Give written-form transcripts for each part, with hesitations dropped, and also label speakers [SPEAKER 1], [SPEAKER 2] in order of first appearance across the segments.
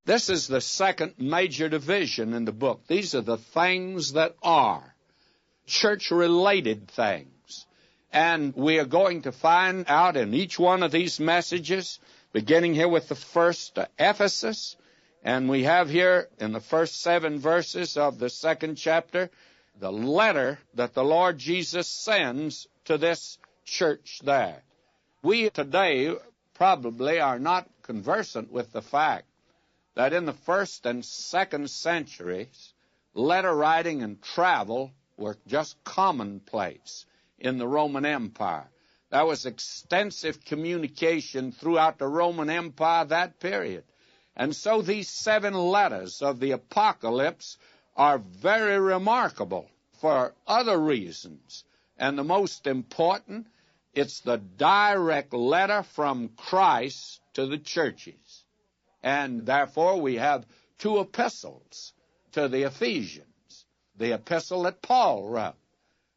[SPEAKER 1] This is the second major division in the book. These are the things that are church-related things. And we are going to find out in each one of these messages, beginning here with the first, Ephesus, and we have here in the first 7 verses of the 2nd chapter, the letter that the Lord Jesus sends to this church there. We today probably are not conversant with the fact that in the 1st and 2nd centuries, letter writing and travel were just commonplace in the Roman Empire. There was extensive communication throughout the Roman Empire that period. And so these 7 letters of the Apocalypse are very remarkable for other reasons. And the most important, it's the direct letter from Christ to the churches. And therefore we have 2 epistles to the Ephesians, the epistle that Paul wrote,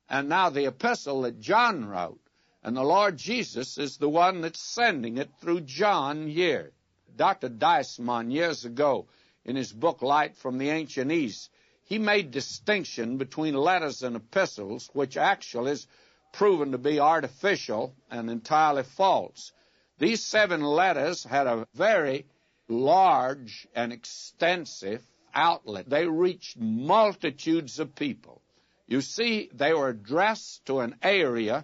[SPEAKER 1] and now the epistle that John wrote. And the Lord Jesus is the one that's sending it through John here. Dr. Deisman, years ago, in his book Light from the Ancient East, he made distinction between letters and epistles, which actually is proven to be artificial and entirely false. These 7 letters had a very large and extensive outlet. They reached multitudes of people. You see, they were addressed to an area,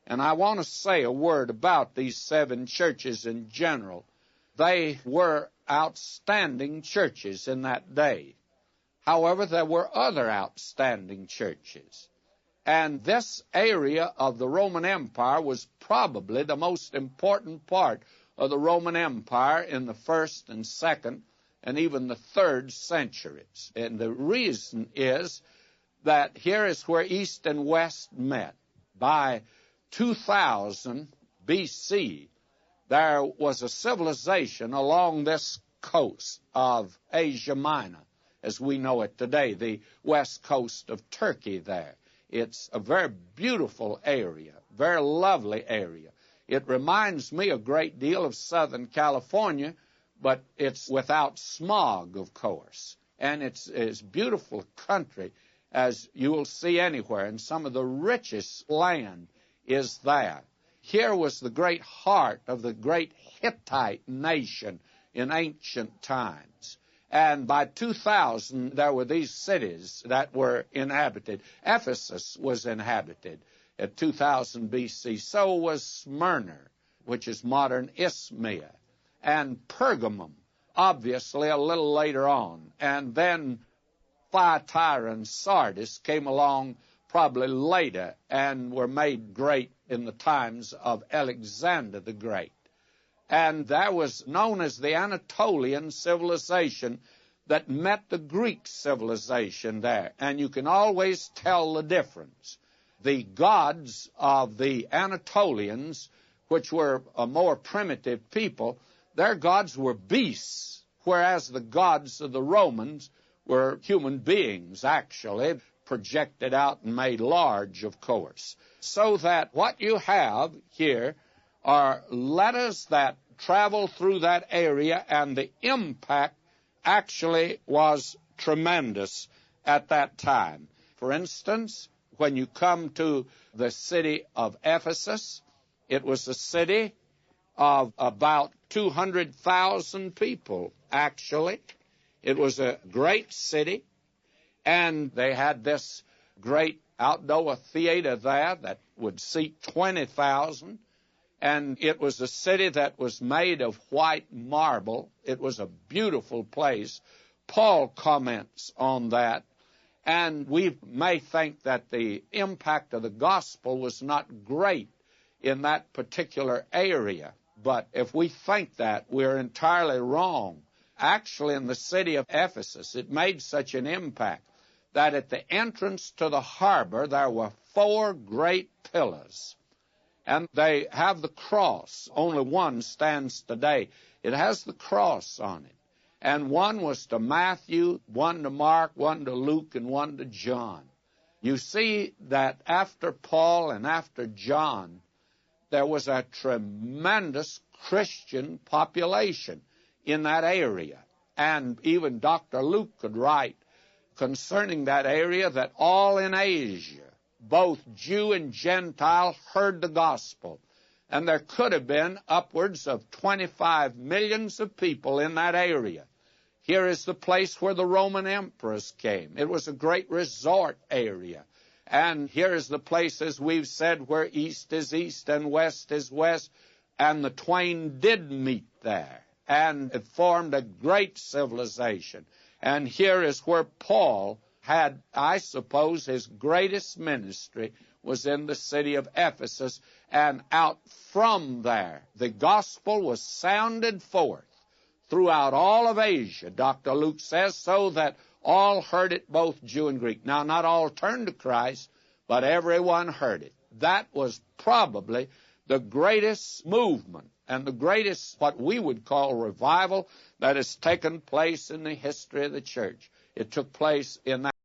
[SPEAKER 1] and I want to say a word about these 7 churches in general. They were outstanding churches in that day. However, there were other outstanding churches. And this area of the Roman Empire was probably the most important part of the Roman Empire in the 1st and 2nd and even the 3rd centuries. And the reason is that here is where East and West met. By 2000 B.C., there was a civilization along this coast of Asia Minor, as we know it today, the west coast of Turkey there. It's a very beautiful area, very lovely area. It reminds me a great deal of Southern California, but it's without smog, of course. And it's as beautiful a country as you will see anywhere, and some of the richest land is there. Here was the great heart of the great Hittite nation in ancient times. And by 2000, there were these cities that were inhabited. Ephesus was inhabited at 2000 B.C. So was Smyrna, which is modern Izmir, and Pergamum, obviously a little later on. And then Thyatira and Sardis came along probably later and were made great in the times of Alexander the Great. And there was known as the Anatolian civilization that met the Greek civilization there. And you can always tell the difference. The gods of the Anatolians, which were a more primitive people, their gods were beasts, whereas the gods of the Romans were human beings, actually, projected out and made large, of course. So that what you have here are letters that travel through that area, and the impact actually was tremendous at that time. For instance, when you come to the city of Ephesus, it was a city of about 200,000 people, actually. It was a great city, and they had this great outdoor theater there that would seat 20,000. And it was a city that was made of white marble. It was a beautiful place. Paul comments on that. And we may think that the impact of the gospel was not great in that particular area. But if we think that, we're entirely wrong. Actually, in the city of Ephesus, it made such an impact that at the entrance to the harbor, there were 4 great pillars. And they have the cross. Only one stands today. It has the cross on it. And one was to Matthew, one to Mark, one to Luke, and one to John. You see that after Paul and after John, there was a tremendous Christian population in that area. And even Dr. Luke could write concerning that area that all in Asia, both Jew and Gentile, heard the gospel. And there could have been upwards of 25 millions of people in that area. Here is the place where the Roman emperors came. It was a great resort area. And here is the place, as we've said, where east is east and west is west. And the twain did meet there. And it formed a great civilization. And here is where Paul had, I suppose, his greatest ministry was in the city of Ephesus. And out from there, the gospel was sounded forth throughout all of Asia, Dr. Luke says, so that all heard it, both Jew and Greek. Now, not all turned to Christ, but everyone heard it. That was probably the greatest movement and the greatest, what we would call, revival that has taken place in the history of the church. It took place in that